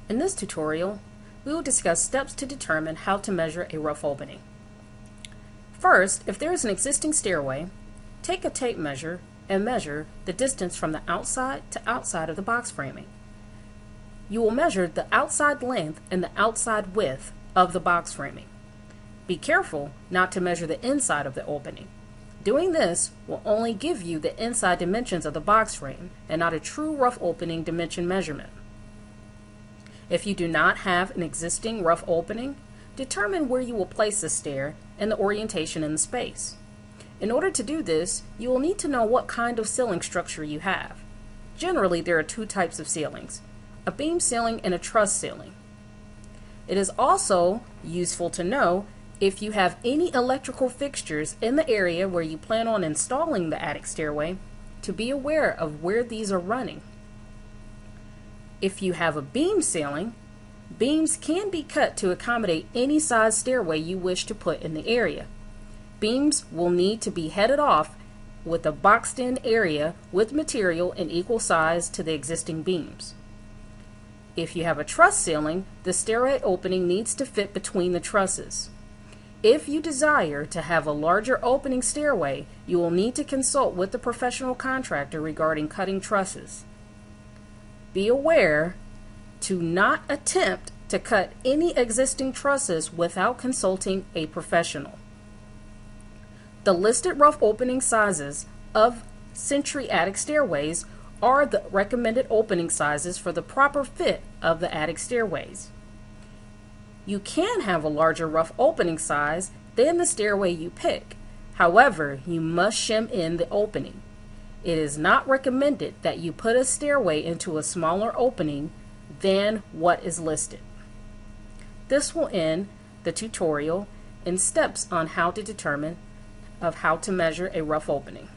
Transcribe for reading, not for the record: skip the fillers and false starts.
In this tutorial, we will discuss steps to determine how to measure a rough opening. First, if there is an existing stairway, take a tape measure and measure the distance from the outside to outside of the box framing. You will measure the outside length and the outside width of the box framing. Be careful not to measure the inside of the opening. Doing this will only give you the inside dimensions of the box frame and not a true rough opening dimension measurement. If you do not have an existing rough opening, determine where you will place the stair and the orientation in the space. In order to do this, you will need to know what kind of ceiling structure you have. Generally, there are two types of ceilings, a beam ceiling and a truss ceiling. It is also useful to know if you have any electrical fixtures in the area where you plan on installing the attic stairway, to be aware of where these are running. If you have a beam ceiling, beams can be cut to accommodate any size stairway you wish to put in the area. Beams will need to be headed off with a boxed-in area with material in equal size to the existing beams. If you have a truss ceiling, the stairway opening needs to fit between the trusses. If you desire to have a larger opening stairway, you will need to consult with the professional contractor regarding cutting trusses. Be aware to not attempt to cut any existing trusses without consulting a professional. The listed rough opening sizes of Century attic stairways are the recommended opening sizes for the proper fit of the attic stairways. You can have a larger rough opening size than the stairway you pick. However, you must shim in the opening. It is not recommended that you put a stairway into a smaller opening than what is listed. This will end the tutorial and steps on how to determine how to measure a rough opening.